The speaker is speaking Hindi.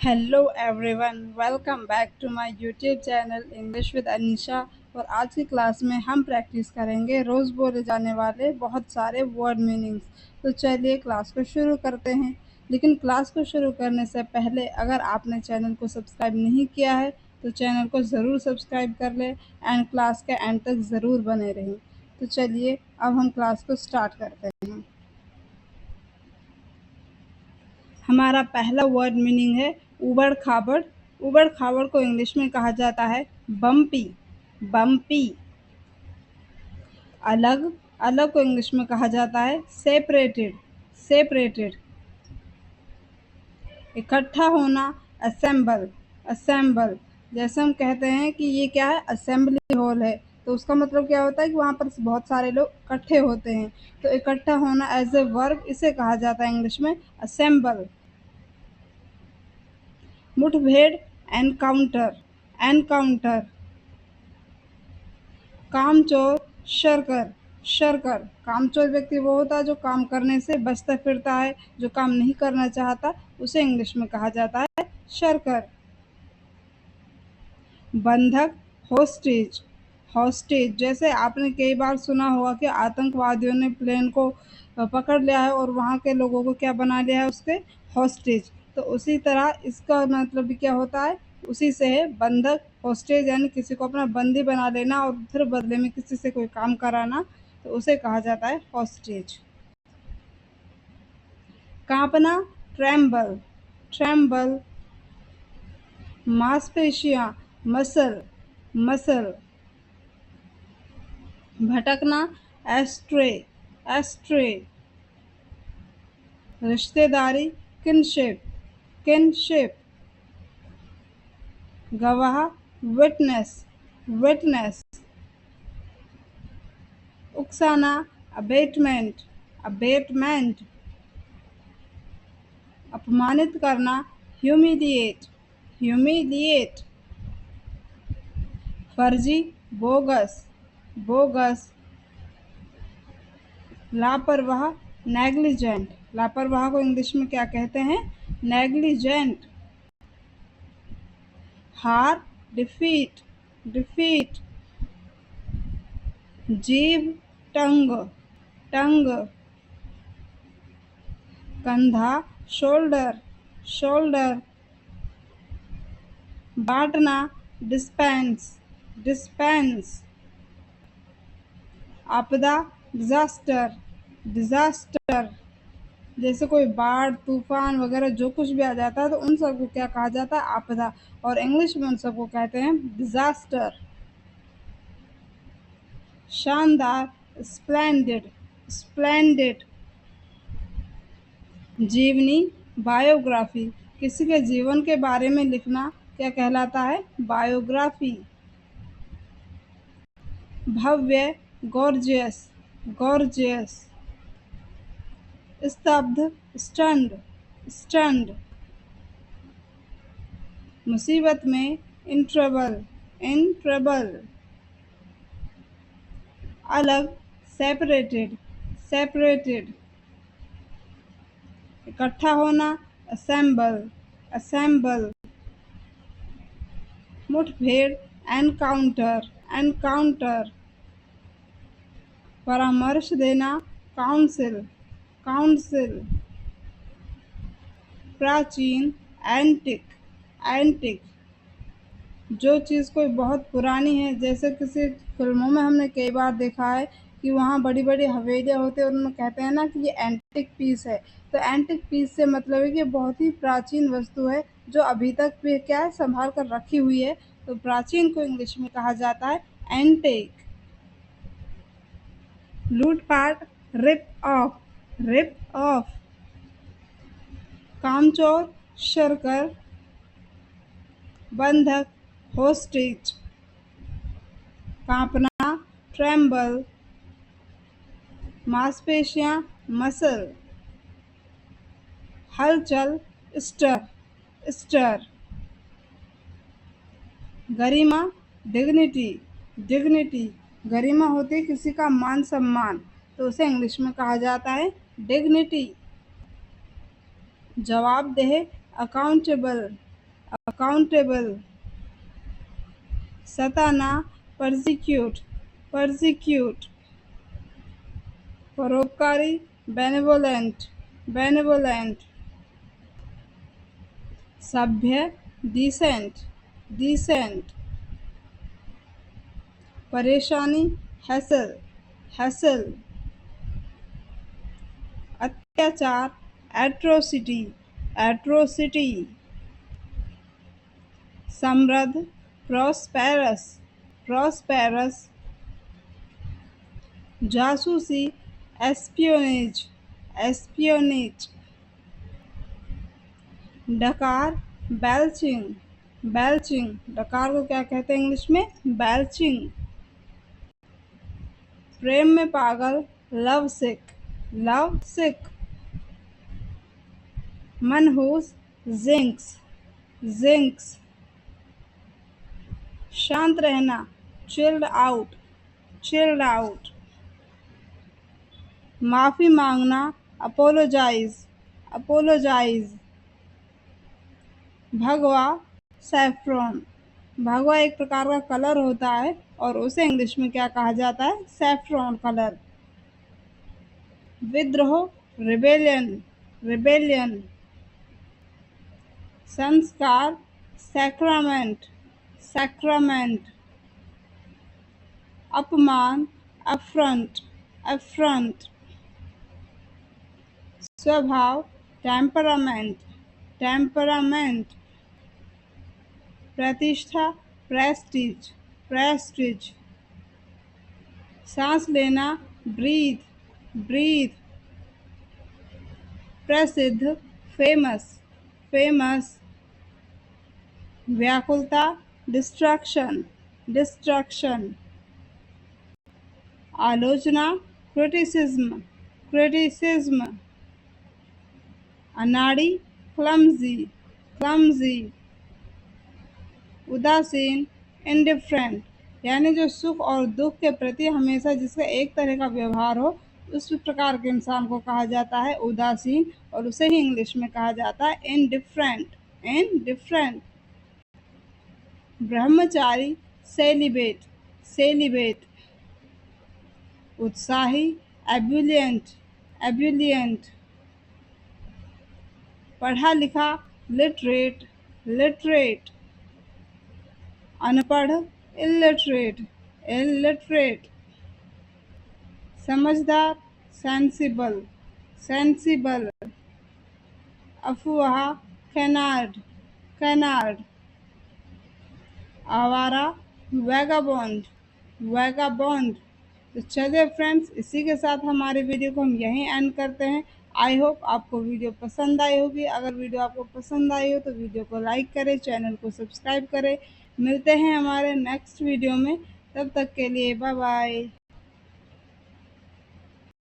Hello everyone, welcome back to my YouTube channel English with Anisha. और आज की क्लास में हम प्रैक्टिस करेंगे रोज़ बोले जाने वाले बहुत सारे वर्ड मीनिंग्स। तो चलिए क्लास को शुरू करते हैं। लेकिन क्लास को शुरू करने से पहले अगर आपने चैनल को सब्सक्राइब नहीं किया है तो चैनल को ज़रूर सब्सक्राइब कर लें एंड क्लास के एंड तक ज़रूर बने रहें। तो चलिए अब हम क्लास को स्टार्ट करते हैं। हमारा पहला वर्ड मीनिंग है उबड़ खाबड़। उबड़ खाबड़ को इंग्लिश में कहा जाता है बम्पी। बम्पी। अलग। अलग को इंग्लिश में कहा जाता है सेपरेटेड। सेपरेटेड। इकट्ठा होना असेंबल। असेंबल। जैसे हम कहते हैं कि ये क्या है, असेंबली हॉल है, तो उसका मतलब क्या होता है कि वहाँ पर बहुत सारे लोग इकट्ठे होते हैं। तो इकट्ठा होना एज ए वर्ब इसे कहा जाता है इंग्लिश में असेंबल। मुठभेड़ एनकाउंटर। एनकाउंटर। कामचोर शरकर। शरकर। कामचोर व्यक्ति वो होता है जो काम करने से बचता फिरता है, जो काम नहीं करना चाहता, उसे इंग्लिश में कहा जाता है शरकर। बंधक हॉस्टेज। हॉस्टेज। जैसे आपने कई बार सुना होगा कि आतंकवादियों ने प्लेन को पकड़ लिया है और वहाँ के लोगों को क्या बना लिया है, उसके हॉस्टेज। तो उसी तरह इसका मतलब भी क्या होता है, उसी से है बंधक। हॉस्टेज यानी किसी को अपना बंदी बना लेना और फिर बदले में किसी से कोई काम कराना, तो उसे कहा जाता है हॉस्टेज। कांपना ट्रेम्बल। ट्रेम्बल। मांसपेशियां मसल। मसल। भटकना एस्ट्रे। एस्ट्रे। रिश्तेदारी किनशिप। किनशिप। गवाह विटनेस। विटनेस। उकसाना अबेटमेंट। अबेटमेंट। अपमानित करना ह्यूमिलिएट। ह्यूमिलिएट। फर्जी बोगस। बोगस। लापरवाह नेग्लिजेंट। लापरवाह को इंग्लिश में क्या कहते हैं, नेग्लिजेंट। हार डिफीट। डिफीट। जीभ टंग। टंग। कंधा शोल्डर। शोल्डर। बांटना डिस्पेंस। डिस्पेंस। आपदा डिजास्टर। डिजास्टर। जैसे कोई बाढ़ तूफान वगैरह जो कुछ भी आ जाता है तो उन सबको क्या कहा जाता है, आपदा। और इंग्लिश में उन सबको कहते हैं डिजास्टर। शानदार स्प्लेंडेड। स्प्लेंडेड। जीवनी बायोग्राफी। किसी के जीवन के बारे में लिखना क्या कहलाता है, बायोग्राफी। भव्य गॉर्जियस। गॉर्जियस। स्तब्ध स्टन्ड। स्टन्ड। मुसीबत में इन ट्रबल। In trouble. अलग सेपरेटेड। सेपरेटेड। इकट्ठा होना असेंबल। असेंबल। मुठभेड़ एनकाउंटर। एनकाउंटर। परामर्श देना काउंसिल। काउंसिल। प्राचीन एंटिक। एंटिक। जो चीज़ कोई बहुत पुरानी है, जैसे किसी फिल्मों में हमने कई बार देखा है कि वहाँ बड़ी बड़ी हवेलियाँ होती है और उनमें कहते हैं ना कि ये एंटिक पीस है। तो एंटिक पीस से मतलब है कि बहुत ही प्राचीन वस्तु है जो अभी तक भी क्या है, संभाल कर रखी हुई है। तो प्राचीन को इंग्लिश में कहा जाता है एंटिक। लूटपाट रिप ऑफ। Rip off. कामचोर शरकर। बंधक होस्टेज। कांपना ट्रेम्बल। मांसपेशियां मसल। हलचल स्टर। स्टर। गरिमा डिग्निटी। डिग्निटी। गरिमा होती है किसी का मान सम्मान, तो उसे इंग्लिश में कहा जाता है डिग्निटी। जवाबदेह अकाउंटेबल। accountable, सताना, persecute, persecute, परोपकारी, benevolent, benevolent, सभ्य, decent, decent, परेशानी, hassle, hassle, अत्याचार, atrocity, atrocity, समृद्ध, prosperous, prosperous, जासूसी, espionage, espionage, डकार, belching, belching, डकार को क्या कहते हैं इंग्लिश में? belching, प्रेम में पागल, लव सिक, लव सिक, मनहूस, जिंक्स, जिंक्स, शांत रहना, चिल्ड आउट, चिल्ड आउट, माफी मांगना, अपोलोजाइज, अपोलोजाइज, भगवा, सैफ्रॉन, भगवा एक प्रकार का कलर होता है और उसे इंग्लिश में क्या कहा जाता है? Saffron colour. विद्रोह, रिबेलियन, रिबेलियन, संस्कार, सैक्रामेंट, सैक्रामेंट, अपमान, अफ्रंट, अफ्रंट, स्वभाव, टेम्परामेंट, टेम्परामेंट, प्रतिष्ठा, प्रेस्टीज, प्रेस्टीज, सांस लेना, ब्रीथ, ब्रीथ, प्रसिद्ध, फेमस, फेमस, व्याकुलता, डिस्ट्रैक्शन, डिस्ट्रैक्शन, आलोचना, क्रिटिसिज्म, क्रिटिसिज्म, अनाड़ी, क्लमजी, क्लमजी, उदासीन, इंडिफरेंट, यानी जो सुख और दुख के प्रति हमेशा जिसका एक तरह का व्यवहार हो उस प्रकार के इंसान को कहा जाता है उदासीन, और उसे ही इंग्लिश में कहा जाता है इनडिफरेंट, इनडिफरेंट, ब्रह्मचारी, सेलिबेट, सेलिबेट, उत्साही, एब्यूलियंट, एब्यूलियंट, पढ़ा लिखा, लिटरेट, लिटरेट, अनपढ़, इलिटरेट, इलिटरेट, समझदार, सेंसिबल, सेंसिबल, अफवाह, कैनार्ड, कैनार्ड, आवारा, वैगाबॉन्ड, वैगाबॉन्ड। तो चलिए फ्रेंड्स, इसी के साथ हमारे वीडियो को हम यहीं एंड करते हैं। आई होप आपको वीडियो पसंद आई होगी। अगर वीडियो आपको पसंद आई हो तो वीडियो को लाइक करें, चैनल को सब्सक्राइब करें। मिलते हैं हमारे नेक्स्ट वीडियो में, तब तक के लिए बाय बाय।